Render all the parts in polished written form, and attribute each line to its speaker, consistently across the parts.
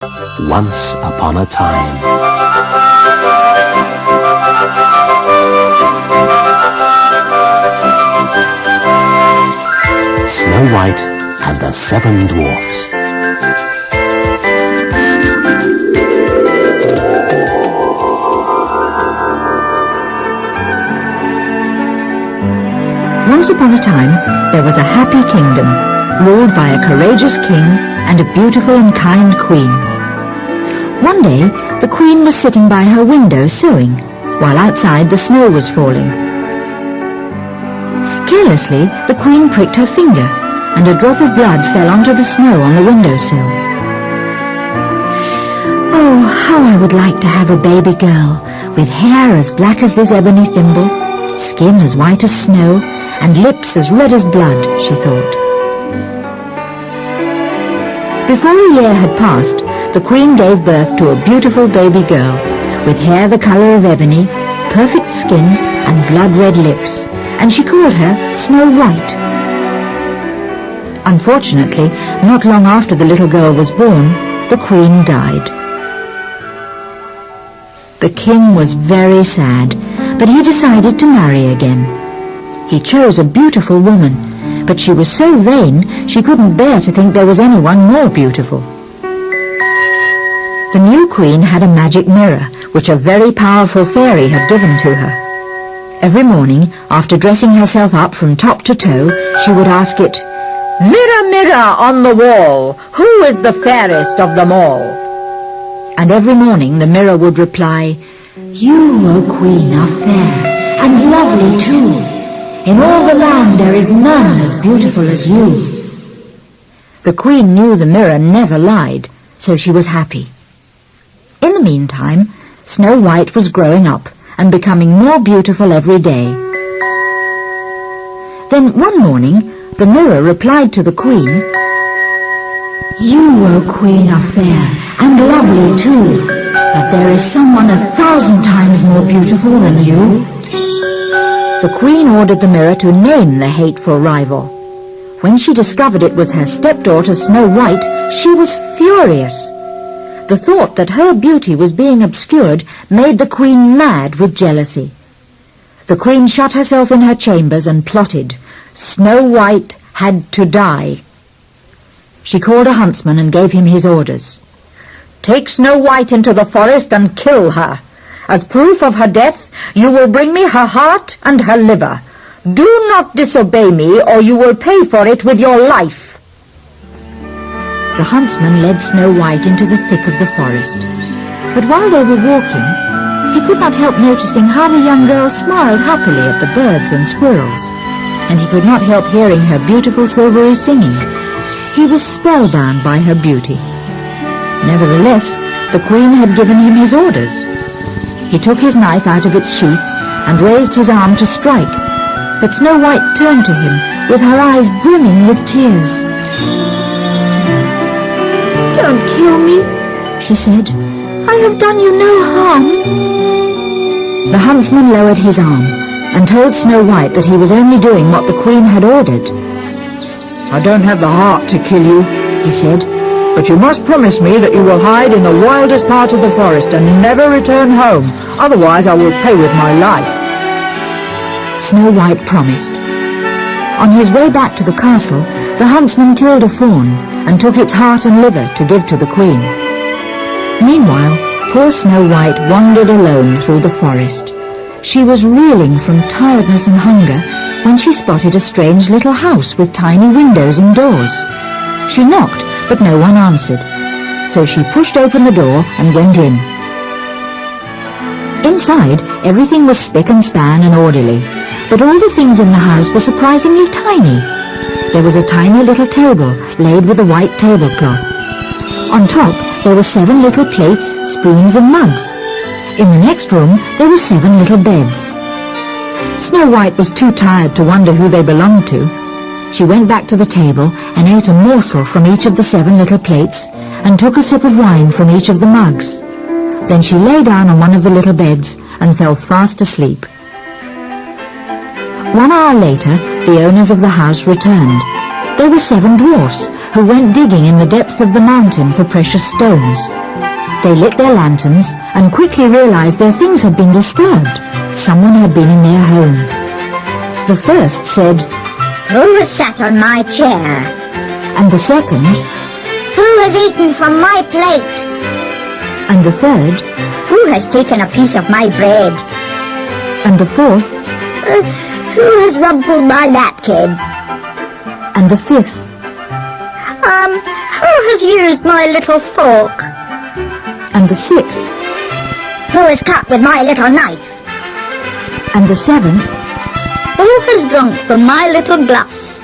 Speaker 1: Once upon a time. Snow White and the 7 Dwarfs.
Speaker 2: Once upon a time, there was a happy kingdom, ruled by a courageous king and a beautiful and kind queen. One day, the queen was sitting by her window sewing, while outside the snow was falling. Carelessly, the queen pricked her finger, and a drop of blood fell onto the snow on the windowsill. "Oh, how I would like to have a baby girl, with hair as black as this ebony thimble, skin as white as snow, and lips as red as blood," she thought. Before a year had passed, the queen gave birth to a beautiful baby girl, with hair the colour of ebony, perfect skin, and blood-red lips, and she called her Snow White. Unfortunately, not long after the little girl was born, the queen died. The king was very sad, but he decided to marry again. He chose a beautiful woman, but she was so vain she couldn't bear to think there was anyone more beautiful. The new queen had a magic mirror, which a very powerful fairy had given to her. Every morning, after dressing herself up from top to toe, she would ask it, "Mirror, mirror on the wall, who is the fairest of them all?" And every morning the mirror would reply, "You, O queen, are fair, and lovely too. In all the land there is none as beautiful as you." The queen knew the mirror never lied, so she was happy. In the meantime, Snow White was growing up and becoming more beautiful every day. Then one morning, the mirror replied to the queen, "You, O queen, are fair and lovely too, but there is someone 1,000 times more beautiful than you." The queen ordered the mirror to name the hateful rival. When she discovered it was her stepdaughter Snow White, she was furious. The thought that her beauty was being obscured made the queen mad with jealousy. The queen shut herself in her chambers and plotted. Snow White had to die. She called a huntsman and gave him his orders. "Take Snow White into the forest and kill her. As proof of her death, you will bring me her heart and her liver. Do not disobey me, or you will pay for it with your life." The huntsman led Snow White into the thick of the forest. But while they were walking, he could not help noticing how the young girl smiled happily at the birds and squirrels, and he could not help hearing her beautiful silvery singing. He was spellbound by her beauty. Nevertheless, the queen had given him his orders. He took his knife out of its sheath and raised his arm to strike, but Snow White turned to him with her eyes brimming with tears. "Don't kill me," she said. "I have done you no harm." The huntsman lowered his arm and told Snow White that he was only doing what the queen had ordered. "I don't have the heart to kill you," he said, "but you must promise me that you will hide in the wildest part of the forest and never return home. Otherwise I will pay with my life." Snow White promised. On his way back to the castle, the huntsman killed a fawn and took its heart and liver to give to the queen. Meanwhile, poor Snow White wandered alone through the forest. She was reeling from tiredness and hunger when she spotted a strange little house with tiny windows and doors. She knocked, but no one answered, so she pushed open the door and went in. Inside, everything was spick and span and orderly, but all the things in the house were surprisingly tiny. There was a tiny little table laid with a white tablecloth. On top, there were 7 little plates, spoons and mugs. In the next room, there were 7 little beds. Snow White was too tired to wonder who they belonged to. She went back to the table and ate a morsel from each of the 7 little plates and took a sip of wine from each of the mugs. Then she lay down on one of the little beds and fell fast asleep. 1 hour later, the owners of the house returned. They were 7 dwarfs, who went digging in the depths of the mountain for precious stones. They lit their lanterns and quickly realized their things had been disturbed. Someone had been in their home. The first said,
Speaker 3: "Who has sat on my chair?
Speaker 2: and the second,
Speaker 3: Who has eaten from my plate?
Speaker 2: and the third,
Speaker 3: Who has taken a piece of my bread?
Speaker 2: and the fourth,
Speaker 3: Who has rumpled my napkin?
Speaker 2: and the fifth,
Speaker 3: Who has used my little fork?
Speaker 2: and the sixth,
Speaker 3: Who has cut with my little knife?
Speaker 2: and the seventh."
Speaker 3: Who has drunk from my little glass?"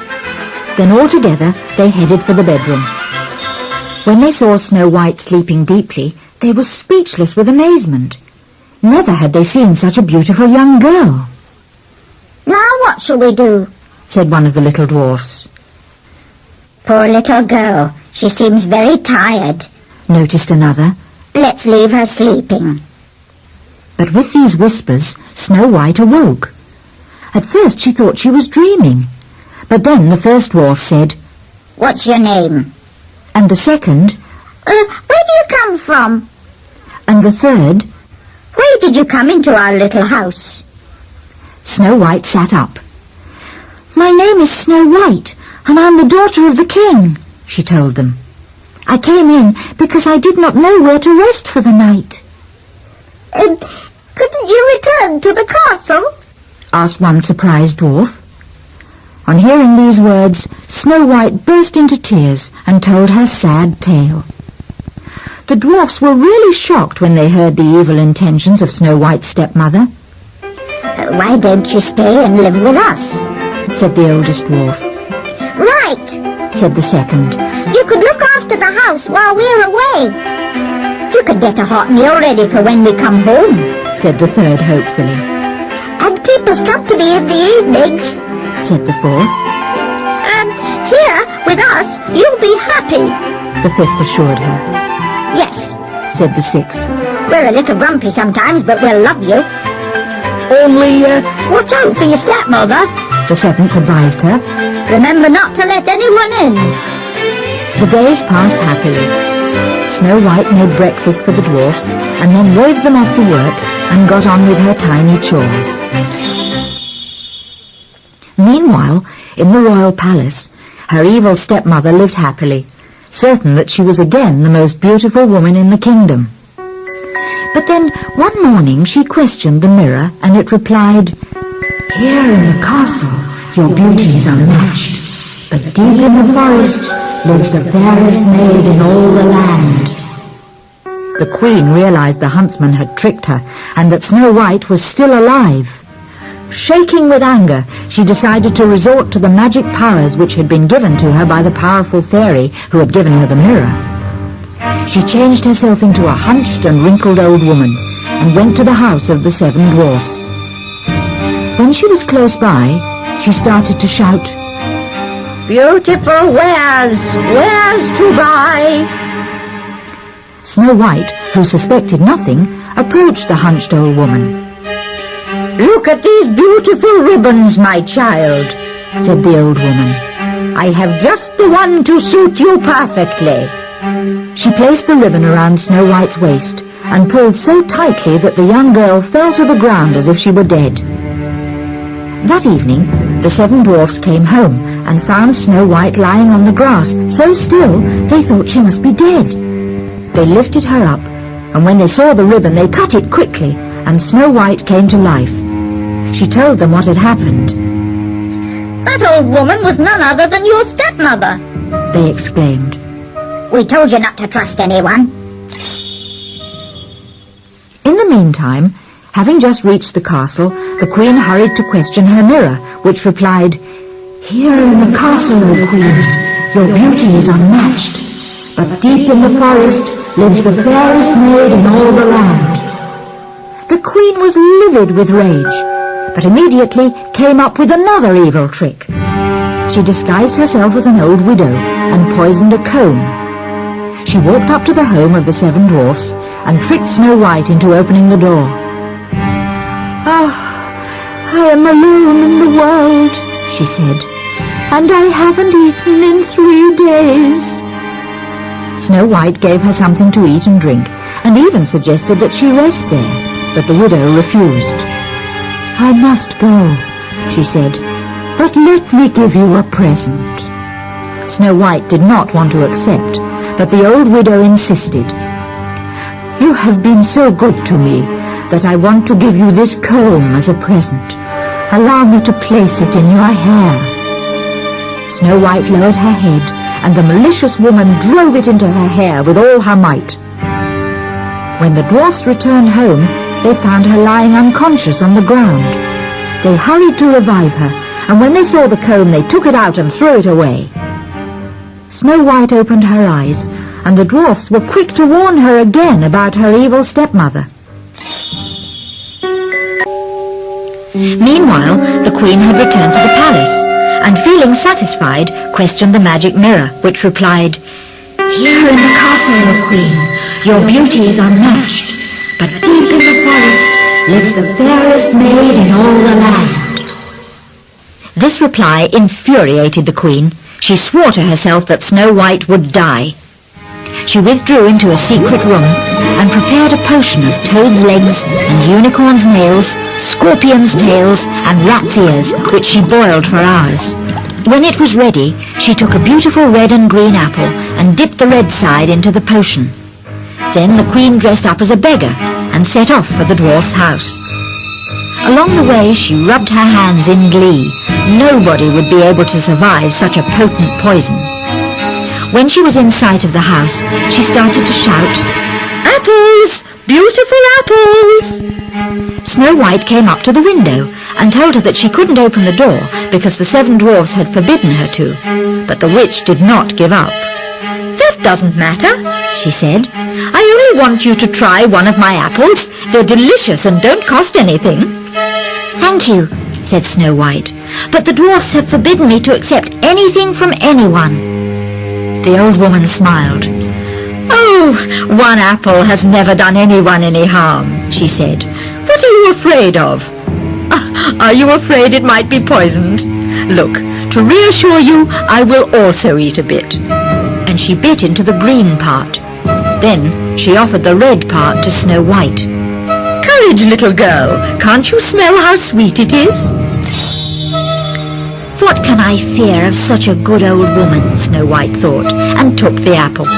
Speaker 2: Then all together they headed for the bedroom. When they saw Snow White sleeping deeply, they were speechless with amazement. Never had they seen such a beautiful young girl.
Speaker 3: "Now what shall we do?"
Speaker 2: said one of the little dwarfs.
Speaker 3: "Poor little girl, she seems very tired.
Speaker 2: Noticed another.
Speaker 3: Let's leave her sleeping."
Speaker 2: But with these whispers, Snow White awoke. At first she thought she was dreaming. But then the first dwarf said,
Speaker 3: "What's your name?"
Speaker 2: and the second,
Speaker 3: Where do you come from?
Speaker 2: and the third.
Speaker 3: Where did you come into our little house?"
Speaker 2: Snow White sat up. "My name is Snow White, and I'm the daughter of the king," she told them. "I came in because I did not know where to rest for the night."
Speaker 3: Couldn't you return to the castle?"
Speaker 2: asked one surprised dwarf. On hearing these words, Snow White burst into tears and told her sad tale. The dwarfs were really shocked when they heard the evil intentions of Snow White's stepmother.
Speaker 3: "Why don't you stay and live with us?"
Speaker 2: said the oldest dwarf.
Speaker 3: "Right!
Speaker 2: Said the second.
Speaker 3: You could look after the house while we're away. You could get a hot meal ready for when we come home.
Speaker 2: Said the third hopefully.
Speaker 3: And keep us company in the evenings.
Speaker 2: Said the fourth.
Speaker 3: Here, with us, you'll be happy."
Speaker 2: The fifth assured her.
Speaker 3: "Yes,
Speaker 2: Said the sixth.
Speaker 3: we're a little grumpy sometimes, but we'll love you. Only, watch out for your stepmother.
Speaker 2: The seventh advised her.
Speaker 3: Remember not to let anyone in."
Speaker 2: The days passed happily. Snow White made breakfast for the dwarfs and then waved them off to work and got on with her tiny chores. Meanwhile, in the royal palace, her evil stepmother lived happily, certain that she was again the most beautiful woman in the kingdom. But then, one morning she questioned the mirror, and it replied, "Here in the castle, your beauty is unmatched, but deep in the forest lives the fairest maid in all the land." The queen realized the huntsman had tricked her, and that Snow White was still alive. Shaking with anger, she decided to resort to the magic powers which had been given to her by the powerful fairy who had given her the mirror. She changed herself into a hunched and wrinkled old woman and went to the house of the 7 dwarfs. When she was close by, she started to shout,
Speaker 3: "Beautiful wares, wares to buy."
Speaker 2: Snow White, who suspected nothing, approached the hunched old woman.
Speaker 3: "Look at these beautiful ribbons, my child,"
Speaker 2: said the old woman.
Speaker 3: "I have just the one to suit you perfectly."
Speaker 2: She placed the ribbon around Snow White's waist and pulled so tightly that the young girl fell to the ground as if she were dead. That evening, the 7 dwarfs came home and found Snow White lying on the grass, so still they thought she must be dead. They lifted her up, and when they saw the ribbon they cut it quickly, and Snow White came to life. She told them what had happened.
Speaker 3: "That old woman was none other than your stepmother,"
Speaker 2: they exclaimed.
Speaker 3: "We told you not to trust anyone."
Speaker 2: In the meantime, having just reached the castle, the queen hurried to question her mirror, which replied, "Here in the castle, O queen, your beauty is unmatched, but deep in the forest lives the fairest maid in all the land." The queen was livid with rage, but immediately came up with another evil trick. She disguised herself as an old widow and poisoned a comb. She walked up to the home of the 7 dwarfs and tricked Snow White into opening the door. "Ah, I am alone in the world," she said. and I haven't eaten in 3 days." Snow White gave her something to eat and drink, and even suggested that she rest there, but the widow refused. "I must go," she said, "but let me give you a present." Snow White did not want to accept, but the old widow insisted. "You have been so good to me that I want to give you this comb as a present. Allow me to place it in your hair." Snow White lowered her head, and the malicious woman drove it into her hair with all her might. When the dwarfs returned home, they found her lying unconscious on the ground. They hurried to revive her, and when they saw the comb, they took it out and threw it away. Snow White opened her eyes, and the dwarfs were quick to warn her again about her evil stepmother. Meanwhile, the queen had returned to the palace, and feeling satisfied, questioned the magic mirror, which replied, "Here in the castle, O Queen, your beauty is unmatched, but deep in the forest lives the fairest maid in all the land." This reply infuriated the queen. She swore to herself that Snow White would die. She withdrew into a secret room and prepared a potion of toad's legs and unicorn's nails, scorpion's tails, and rat's ears, which she boiled for hours. When it was ready, she took a beautiful red and green apple and dipped the red side into the potion. Then the queen dressed up as a beggar and set off for the dwarf's house. Along the way, she rubbed her hands in glee. Nobody would be able to survive such a potent poison. When she was in sight of the house, she started to shout, "Apples! Beautiful apples!" Snow White came up to the window and told her that she couldn't open the door because the 7 dwarfs had forbidden her to, but the witch did not give up. "That doesn't matter," she said. "I only want you to try one of my apples. They're delicious and don't cost anything." "Thank you," said Snow White, "but the dwarfs have forbidden me to accept anything from anyone." The old woman smiled. "Oh, one apple has never done anyone any harm," she said. "What are you afraid of?" "Are you afraid it might be poisoned? Look, to reassure you, I will also eat a bit." And she bit into the green part. Then she offered the red part to Snow White. "Courage, little girl. Can't you smell how sweet it is?" "What can I fear of such a good old woman?" Snow White thought, and took the apple.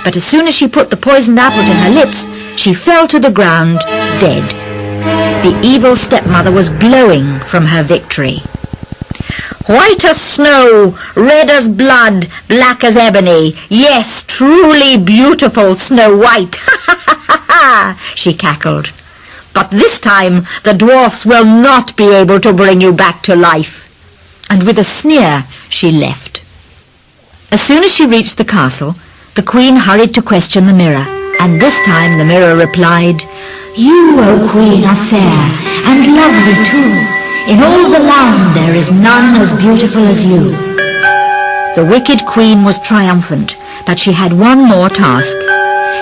Speaker 2: But as soon as she put the poisoned apple to her lips, she fell to the ground, dead. The evil stepmother was glowing from her victory. "White as snow, red as blood, black as ebony. Yes, truly beautiful Snow White. Ha ha ha ha!" she cackled. "But this time the dwarfs will not be able to bring you back to life." And with a sneer she left. As soon as she reached the castle, the queen hurried to question the mirror, and this time the mirror replied, "You, O Queen, are fair and lovely too. In all the land there is none as beautiful as you." The wicked queen was triumphant, but she had one more task.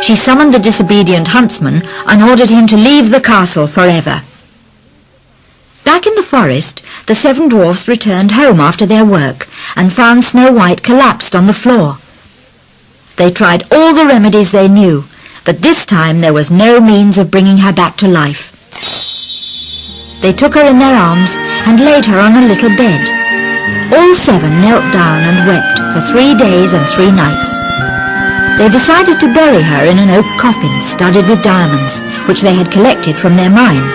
Speaker 2: She summoned the disobedient huntsman and ordered him to leave the castle forever. Back in the forest, the 7 dwarfs returned home after their work and found Snow White collapsed on the floor. They tried all the remedies they knew, but this time there was no means of bringing her back to life. They took her in their arms and laid her on a little bed. All 7 knelt down and wept for 3 days and 3 nights. They decided to bury her in an oak coffin studded with diamonds, which they had collected from their mine.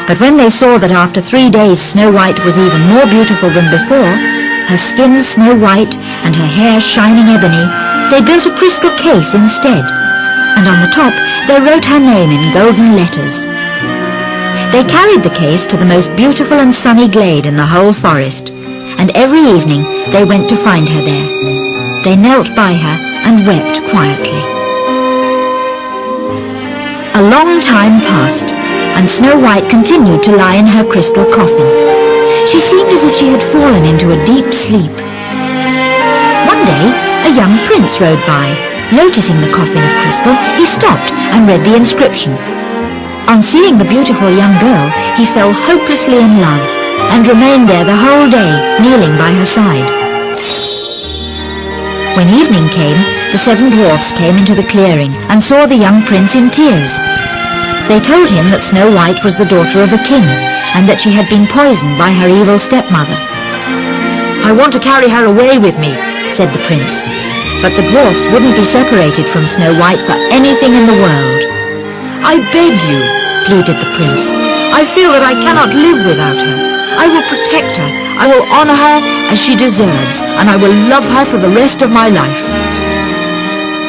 Speaker 2: But when they saw that after 3 days Snow White was even more beautiful than before, her skin snow white and her hair shining ebony, they built a crystal case instead, and on the top they wrote her name in golden letters. They carried the case to the most beautiful and sunny glade in the whole forest, and every evening they went to find her there. They knelt by her and wept quietly. A long time passed, and Snow White continued to lie in her crystal coffin. She seemed as if she had fallen into a deep sleep. One day, a young prince rode by. Noticing the coffin of crystal, he stopped and read the inscription. On seeing the beautiful young girl, he fell hopelessly in love, and remained there the whole day, kneeling by her side. When evening came, the 7 dwarfs came into the clearing and saw the young prince in tears. They told him that Snow White was the daughter of a king, and that she had been poisoned by her evil stepmother. "I want to carry her away with me," said the prince. But the dwarfs wouldn't be separated from Snow White for anything in the world. "I beg you," pleaded the prince. "I feel that I cannot live without her. I will protect her. I will honor her as she deserves, and I will love her for the rest of my life."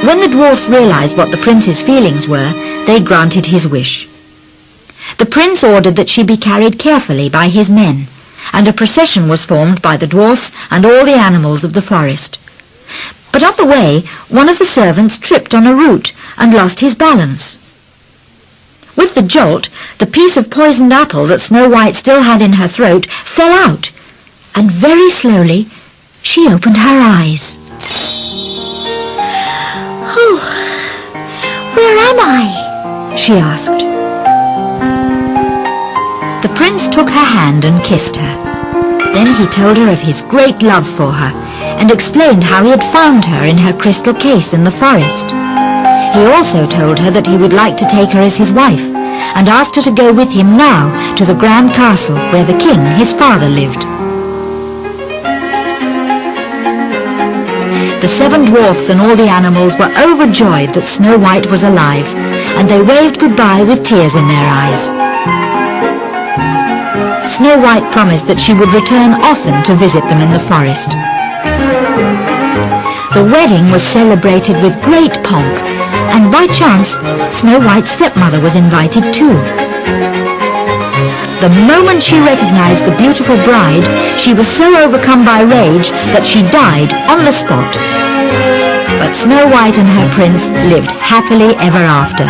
Speaker 2: When the dwarfs realized what the prince's feelings were, they granted his wish. The prince ordered that she be carried carefully by his men, and a procession was formed by the dwarfs and all the animals of the forest. But on the way, one of the servants tripped on a root and lost his balance. With the jolt, the piece of poisoned apple that Snow White still had in her throat fell out, and very slowly she opened her eyes. "Oh, where am I?" she asked. The prince took her hand and kissed her. Then he told her of his great love for her, and explained how he had found her in her crystal case in the forest. He also told her that he would like to take her as his wife, and asked her to go with him now to the grand castle where the king, his father, lived. The 7 dwarfs and all the animals were overjoyed that Snow White was alive, and they waved goodbye with tears in their eyes. Snow White promised that she would return often to visit them in the forest. The wedding was celebrated with great pomp, and by chance, Snow White's stepmother was invited too. The moment she recognized the beautiful bride, she was so overcome by rage that she died on the spot. But Snow White and her prince lived happily ever after.